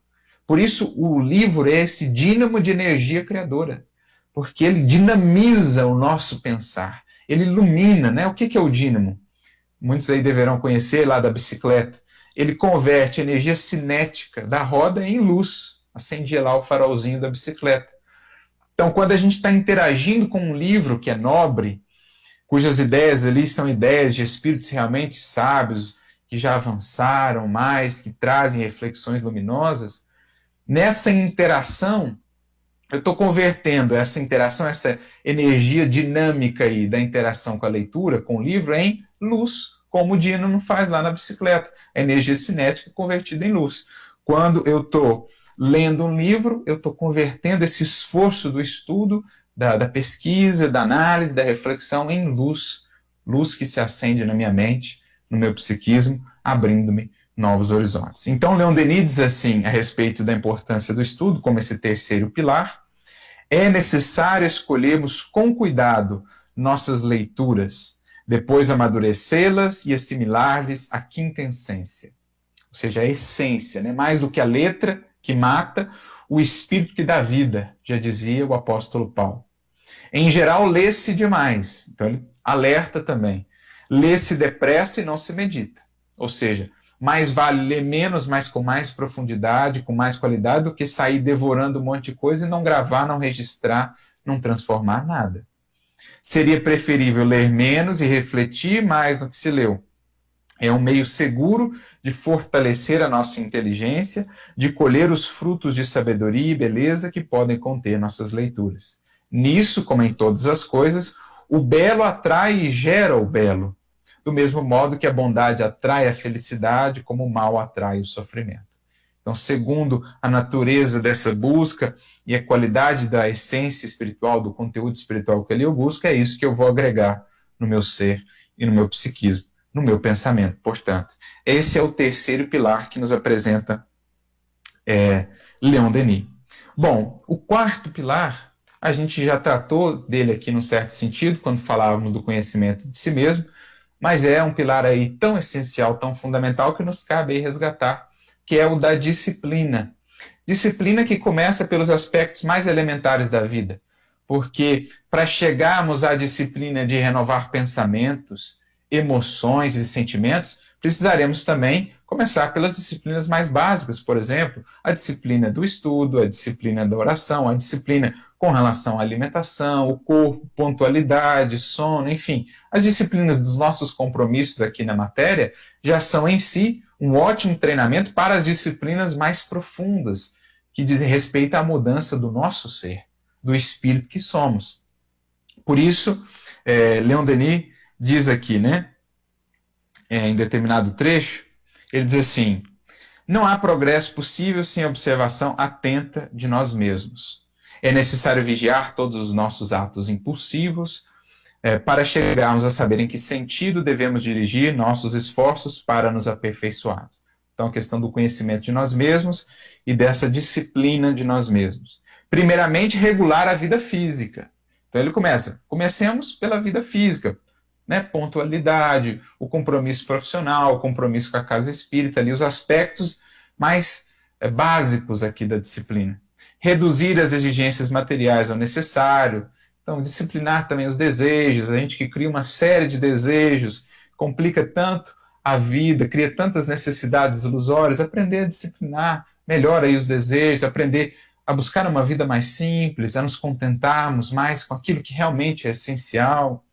Por isso, o livro é esse dínamo de energia criadora, porque ele dinamiza o nosso pensar, ele ilumina, né? O que é o dínamo? Muitos aí deverão conhecer lá da bicicleta. Ele converte energia cinética da roda em luz, acende lá o farolzinho da bicicleta. Então, quando a gente está interagindo com um livro que é nobre, cujas ideias ali são ideias de espíritos realmente sábios, que já avançaram mais, que trazem reflexões luminosas, nessa interação, eu estou convertendo essa interação, essa energia dinâmica aí da interação com a leitura, com o livro, em luz, como o dínamo faz lá na bicicleta. A energia cinética convertida em luz. Quando eu estou lendo um livro, eu estou convertendo esse esforço do estudo, da pesquisa, da análise, da reflexão em luz. Luz que se acende na minha mente, no meu psiquismo, abrindo-me novos horizontes. Então, Leon Denis diz assim, a respeito da importância do estudo, como esse terceiro pilar: é necessário escolhermos com cuidado nossas leituras, depois amadurecê-las e assimilar-lhes a quinta essência. Ou seja, a essência, né? Mais do que a letra que mata, o espírito que dá vida, já dizia o apóstolo Paulo. Em geral, lê-se demais, então ele alerta também. Lê-se depressa e não se medita. Ou seja, mais vale ler menos, mas com mais profundidade, com mais qualidade, do que sair devorando um monte de coisa e não gravar, não registrar, não transformar nada. Seria preferível ler menos e refletir mais no que se leu. É um meio seguro de fortalecer a nossa inteligência, de colher os frutos de sabedoria e beleza que podem conter nossas leituras. Nisso, como em todas as coisas, o belo atrai e gera o belo, do mesmo modo que a bondade atrai a felicidade, como o mal atrai o sofrimento. Então, segundo a natureza dessa busca e a qualidade da essência espiritual, do conteúdo espiritual que ali eu busco, é isso que eu vou agregar no meu ser e no meu psiquismo, no meu pensamento. Portanto, esse é o terceiro pilar que nos apresenta Leon Denis. Bom, o quarto pilar, a gente já tratou dele aqui num certo sentido, quando falávamos do conhecimento de si mesmo, mas é um pilar aí tão essencial, tão fundamental, que nos cabe aí resgatar, que é o da disciplina. Disciplina que começa pelos aspectos mais elementares da vida, porque para chegarmos à disciplina de renovar pensamentos, emoções e sentimentos, precisaremos também começar pelas disciplinas mais básicas, por exemplo, a disciplina do estudo, a disciplina da oração, a disciplina com relação à alimentação, o corpo, pontualidade, sono, enfim. As disciplinas dos nossos compromissos aqui na matéria já são em si um ótimo treinamento para as disciplinas mais profundas, que dizem respeito à mudança do nosso ser, do espírito que somos. Por isso, Leon Denis diz aqui, né, em determinado trecho, ele diz assim: não há progresso possível sem observação atenta de nós mesmos. É necessário vigiar todos os nossos atos impulsivos para chegarmos a saber em que sentido devemos dirigir nossos esforços para nos aperfeiçoarmos. Então, a questão do conhecimento de nós mesmos e dessa disciplina de nós mesmos. Primeiramente, regular a vida física. Então, ele comecemos pela vida física. né, pontualidade, o compromisso profissional, o compromisso com a casa espírita, ali, os aspectos mais básicos aqui da disciplina. Reduzir as exigências materiais ao necessário. Então, disciplinar também os desejos. A gente que cria uma série de desejos, complica tanto a vida, cria tantas necessidades ilusórias, aprender a disciplinar melhor aí os desejos, aprender a buscar uma vida mais simples, a nos contentarmos mais com aquilo que realmente é essencial.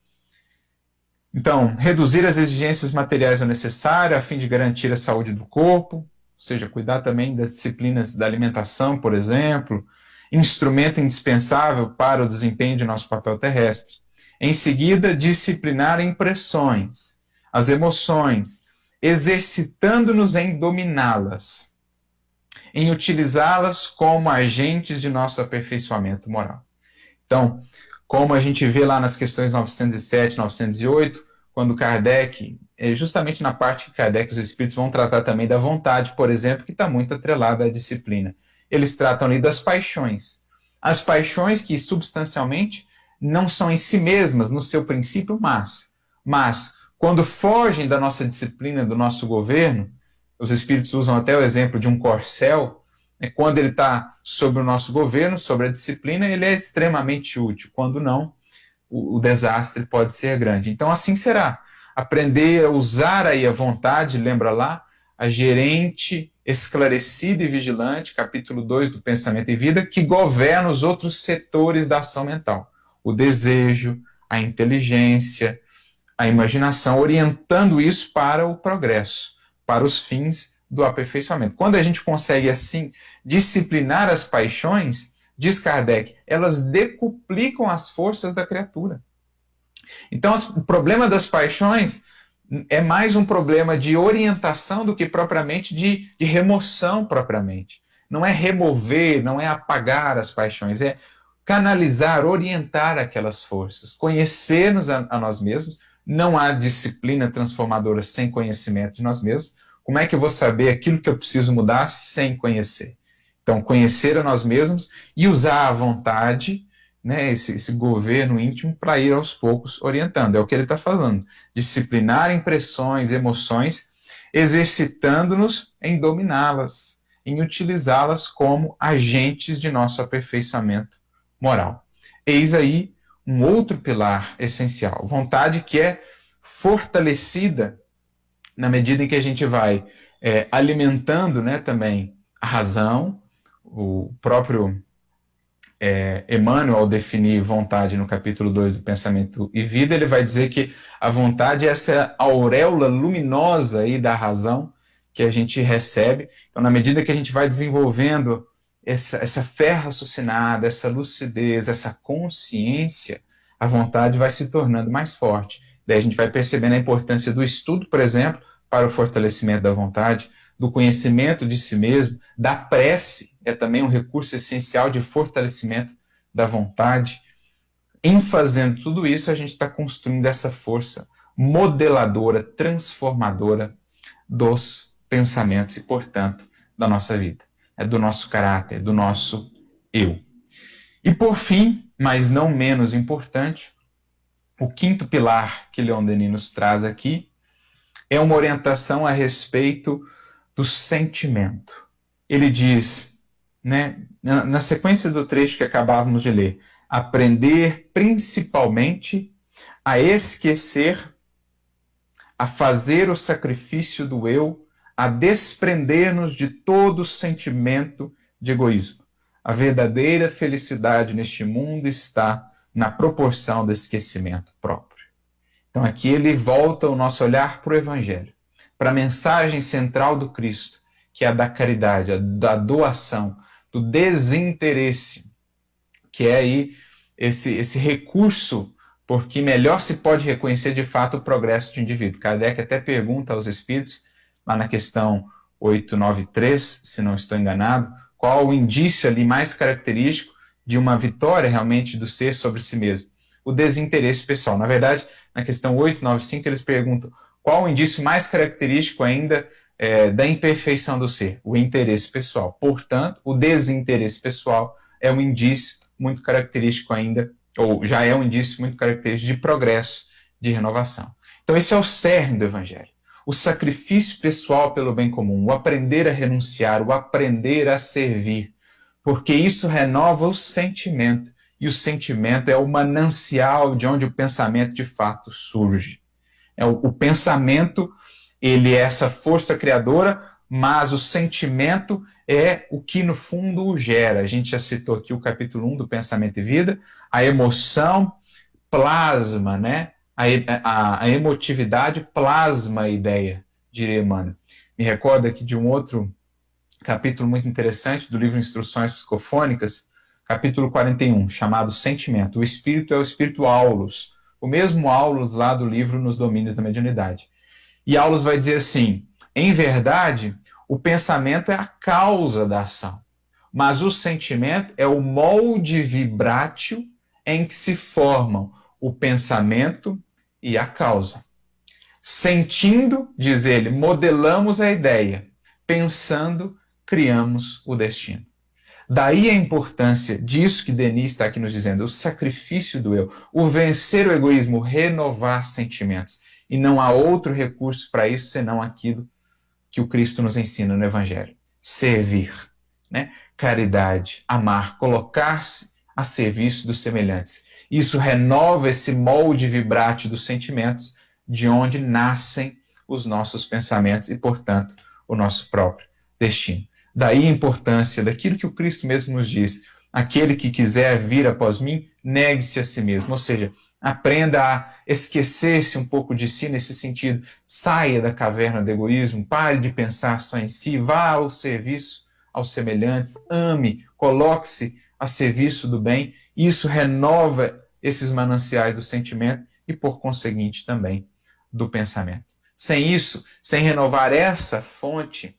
Então, reduzir as exigências materiais ao necessário a fim de garantir a saúde do corpo, ou seja, cuidar também das disciplinas da alimentação, por exemplo, instrumento indispensável para o desempenho de nosso papel terrestre. Em seguida, disciplinar impressões, as emoções, exercitando-nos em dominá-las, em utilizá-las como agentes de nosso aperfeiçoamento moral. Então, como a gente vê lá nas questões 907, 908, quando Kardec, justamente na parte que Kardec e os espíritos vão tratar também da vontade, por exemplo, que está muito atrelada à disciplina. Eles tratam ali das paixões. As paixões que substancialmente não são em si mesmas, no seu princípio, mas quando fogem da nossa disciplina, do nosso governo, os espíritos usam até o exemplo de um corcel, quando ele está sob o nosso governo, sobre a disciplina, ele é extremamente útil. Quando não, o desastre pode ser grande. Então, assim será. Aprender a usar aí a vontade, lembra lá, a gerente esclarecida e vigilante, capítulo 2 do Pensamento e Vida, que governa os outros setores da ação mental. O desejo, a inteligência, a imaginação, orientando isso para o progresso, para os fins do aperfeiçoamento. Quando a gente consegue, assim, disciplinar as paixões, diz Kardec, elas decuplicam as forças da criatura. Então, o problema das paixões é mais um problema de orientação do que propriamente de remoção propriamente. Não é remover, não é apagar as paixões, é canalizar, orientar aquelas forças, conhecer-nos a nós mesmos. Não há disciplina transformadora sem conhecimento de nós mesmos. Como é que eu vou saber aquilo que eu preciso mudar sem conhecer? Então, conhecer a nós mesmos e usar a vontade, né, esse governo íntimo, para ir aos poucos orientando. É o que ele está falando. Disciplinar impressões, emoções, exercitando-nos em dominá-las, em utilizá-las como agentes de nosso aperfeiçoamento moral. Eis aí um outro pilar essencial. Vontade que é fortalecida na medida em que a gente vai alimentando, né, também a razão. O próprio Emmanuel, ao definir vontade no capítulo 2 do Pensamento e Vida, ele vai dizer que a vontade é essa auréola luminosa aí da razão que a gente recebe. Então, na medida que a gente vai desenvolvendo essa fé raciocinada, essa lucidez, essa consciência, a vontade vai se tornando mais forte. Daí a gente vai percebendo a importância do estudo, por exemplo, para o fortalecimento da vontade, do conhecimento de si mesmo, da prece, é também um recurso essencial de fortalecimento da vontade. Em fazendo tudo isso, a gente está construindo essa força modeladora, transformadora dos pensamentos e, portanto, da nossa vida, do nosso caráter, do nosso eu. E, por fim, mas não menos importante, o quinto pilar que Leon Denis nos traz aqui é uma orientação a respeito do sentimento. Ele diz, né, na sequência do trecho que acabávamos de ler, aprender principalmente a esquecer, a fazer o sacrifício do eu, a desprender-nos de todo sentimento de egoísmo. A verdadeira felicidade neste mundo está na proporção do esquecimento próprio. Então aqui ele volta o nosso olhar para o Evangelho, para a mensagem central do Cristo, que é a da caridade, a da doação, do desinteresse, que é aí esse recurso por que melhor se pode reconhecer de fato o progresso do indivíduo. Kardec até pergunta aos espíritos, lá na questão 893, se não estou enganado, qual o indício ali mais característico de uma vitória realmente do ser sobre si mesmo. O desinteresse pessoal. Na verdade, na questão 895, eles perguntam qual o indício mais característico ainda da imperfeição do ser? O interesse pessoal. Portanto, o desinteresse pessoal é um indício muito característico ainda, ou já é um indício muito característico de progresso, de renovação. Então esse é o cerne do Evangelho. O sacrifício pessoal pelo bem comum, o aprender a renunciar, o aprender a servir, porque isso renova o sentimento, e o sentimento é o manancial de onde o pensamento de fato surge. O pensamento, ele é essa força criadora, mas o sentimento é o que no fundo o gera. A gente já citou aqui o capítulo 1 do Pensamento e Vida, a emoção plasma, né? A emotividade plasma a ideia, diria Emmanuel. Me recordo aqui de um outro capítulo muito interessante do livro Instruções Psicofônicas, capítulo 41, chamado Sentimento. O espírito é o espírito Aulus, o mesmo Aulus lá do livro Nos Domínios da Mediunidade. E Aulus vai dizer assim, em verdade, o pensamento é a causa da ação, mas o sentimento é o molde vibrátil em que se formam o pensamento e a causa. Sentindo, diz ele, modelamos a ideia. Pensando, criamos o destino. Daí a importância disso que Denis está aqui nos dizendo, o sacrifício do eu, o vencer o egoísmo, o renovar sentimentos. E não há outro recurso para isso senão aquilo que o Cristo nos ensina no Evangelho. Servir, né? Caridade, amar, colocar-se a serviço dos semelhantes. Isso renova esse molde vibrátil dos sentimentos, de onde nascem os nossos pensamentos e, portanto, o nosso próprio destino. Daí a importância daquilo que o Cristo mesmo nos diz. Aquele que quiser vir após mim, negue-se a si mesmo. Ou seja, aprenda a esquecer-se um pouco de si nesse sentido. Saia da caverna do egoísmo, pare de pensar só em si, vá ao serviço aos semelhantes, ame, coloque-se a serviço do bem. Isso renova esses mananciais do sentimento e, por conseguinte, também do pensamento. Sem isso, sem renovar essa fonte,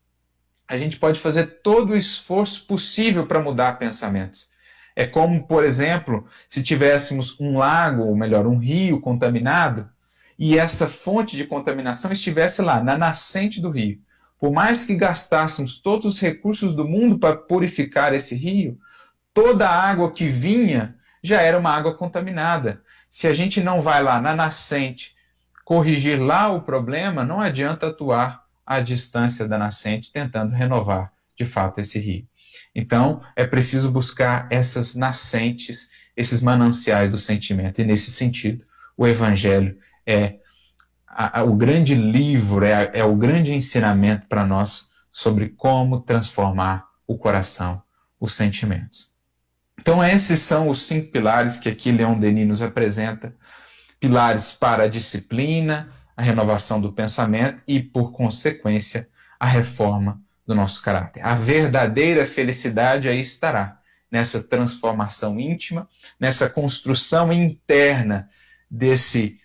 a gente pode fazer todo o esforço possível para mudar pensamentos. É como, por exemplo, se tivéssemos um lago, ou melhor, um rio contaminado, e essa fonte de contaminação estivesse lá, na nascente do rio. Por mais que gastássemos todos os recursos do mundo para purificar esse rio, toda a água que vinha já era uma água contaminada. Se a gente não vai lá na nascente corrigir lá o problema, não adianta atuar à distância da nascente tentando renovar de fato esse rio. Então, é preciso buscar essas nascentes, esses mananciais do sentimento. E nesse sentido, o Evangelho é o grande livro, é o grande ensinamento para nós sobre como transformar o coração, os sentimentos. Então, esses são os 5 pilares que aqui Leon Denis nos apresenta. Pilares para a disciplina, a renovação do pensamento e, por consequência, a reforma do nosso caráter. A verdadeira felicidade aí estará, nessa transformação íntima, nessa construção interna desse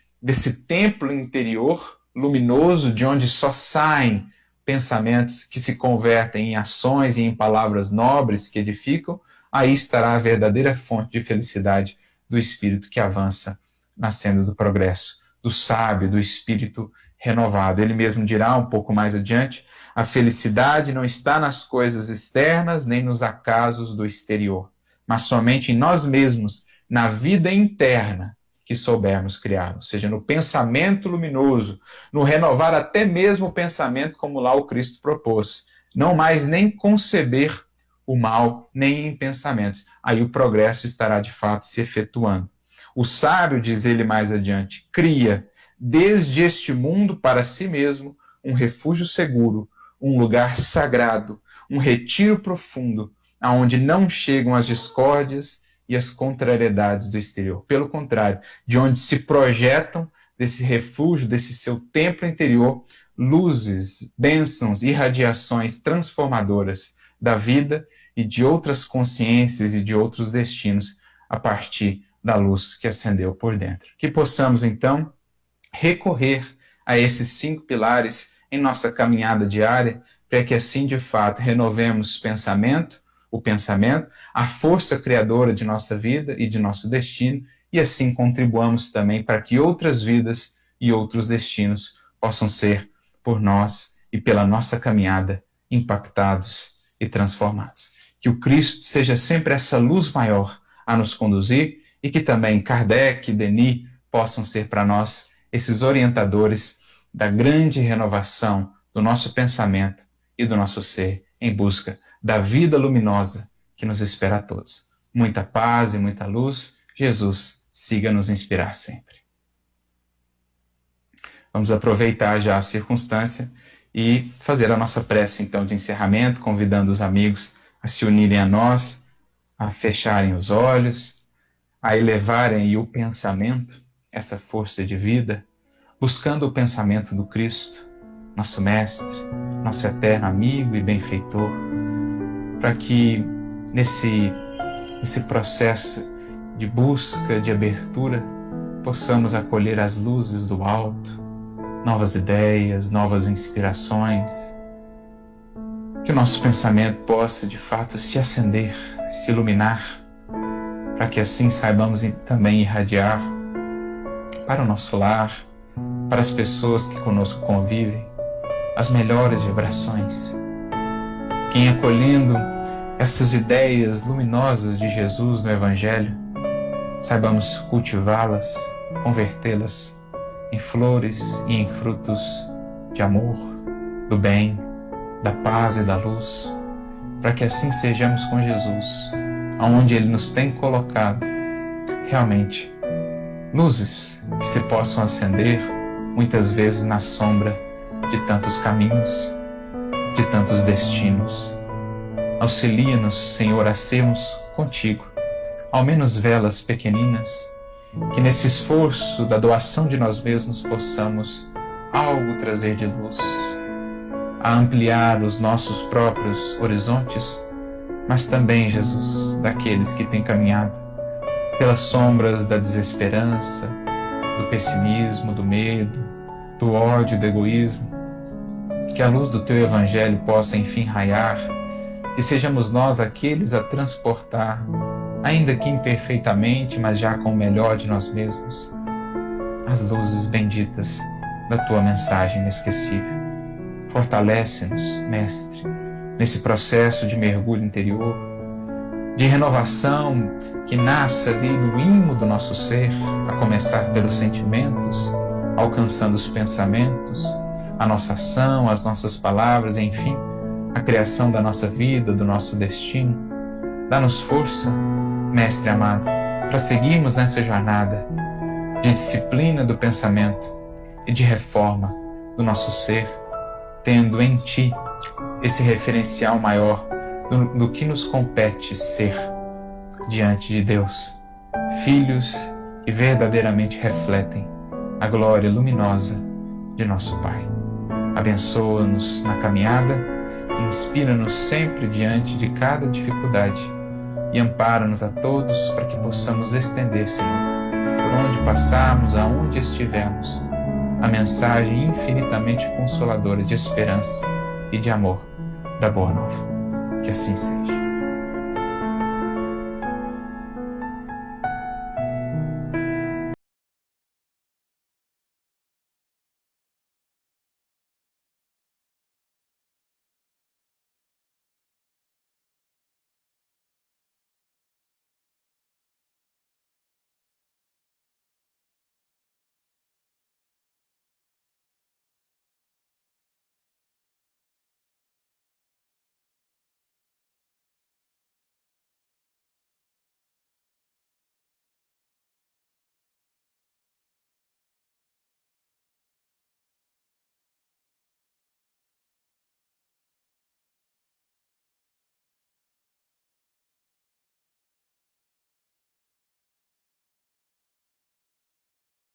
templo interior luminoso, de onde só saem pensamentos que se convertem em ações e em palavras nobres que edificam. Aí estará a verdadeira fonte de felicidade do espírito que avança na senda do progresso, do sábio, do espírito renovado. Ele mesmo dirá um pouco mais adiante, a felicidade não está nas coisas externas nem nos acasos do exterior, mas somente em nós mesmos, na vida interna que soubermos criar, ou seja, no pensamento luminoso, no renovar até mesmo o pensamento como lá o Cristo propôs, não mais nem conceber o mal, nem em pensamentos. Aí o progresso estará de fato se efetuando. O sábio, diz ele mais adiante, cria desde este mundo para si mesmo um refúgio seguro, um lugar sagrado, um retiro profundo, aonde não chegam as discórdias e as contrariedades do exterior. Pelo contrário, de onde se projetam desse refúgio, desse seu templo interior, luzes, bênçãos e radiações transformadoras da vida e de outras consciências e de outros destinos a partir da luz que acendeu por dentro. Que possamos, então, recorrer a esses 5 pilares em nossa caminhada diária, para que assim, de fato, renovemos o pensamento, a força criadora de nossa vida e de nosso destino, e assim contribuamos também para que outras vidas e outros destinos possam ser, por nós e pela nossa caminhada, impactados e transformados. Que o Cristo seja sempre essa luz maior a nos conduzir, e que também Kardec e Denis possam ser para nós esses orientadores da grande renovação do nosso pensamento e do nosso ser em busca da vida luminosa que nos espera a todos. Muita paz e muita luz. Jesus, siga nos inspirar sempre. Vamos aproveitar já a circunstância e fazer a nossa prece, então, de encerramento, convidando os amigos a se unirem a nós, a fecharem os olhos, a elevarem o pensamento, essa força de vida, buscando o pensamento do Cristo, nosso Mestre, nosso eterno amigo e benfeitor, para que nesse processo de busca, de abertura, possamos acolher as luzes do alto, novas ideias, novas inspirações, que o nosso pensamento possa de fato se acender, se iluminar, para que assim saibamos também irradiar para o nosso lar, para as pessoas que conosco convivem, as melhores vibrações. Que em acolhendo essas ideias luminosas de Jesus no Evangelho, saibamos cultivá-las, convertê-las em flores e em frutos de amor, do bem, da paz e da luz, para que assim sejamos com Jesus, aonde Ele nos tem colocado, realmente, luzes que se possam acender, muitas vezes na sombra de tantos caminhos, de tantos destinos. Auxilia-nos, Senhor, a sermos contigo, ao menos velas pequeninas, que nesse esforço da doação de nós mesmos possamos algo trazer de luz, a ampliar os nossos próprios horizontes, mas também, Jesus, daqueles que têm caminhado pelas sombras da desesperança, do pessimismo, do medo, do ódio, do egoísmo. Que a luz do Teu Evangelho possa enfim raiar, que sejamos nós aqueles a transportar, ainda que imperfeitamente, mas já com o melhor de nós mesmos, as luzes benditas da Tua mensagem inesquecível. Fortalece-nos, Mestre, nesse processo de mergulho interior, de renovação que nasce ali no imo do nosso ser, a começar pelos sentimentos, alcançando os pensamentos, a nossa ação, as nossas palavras, enfim, a criação da nossa vida, do nosso destino. Dá-nos força, Mestre amado, para seguirmos nessa jornada de disciplina do pensamento e de reforma do nosso ser, tendo em Ti esse referencial maior do que nos compete ser diante de Deus, filhos que verdadeiramente refletem a glória luminosa de nosso Pai. Abençoa-nos na caminhada, inspira-nos sempre diante de cada dificuldade e ampara-nos a todos para que possamos estender, Senhor, por onde passarmos, aonde estivermos, a mensagem infinitamente consoladora de esperança e de amor da Boa Nova. Que assim seja.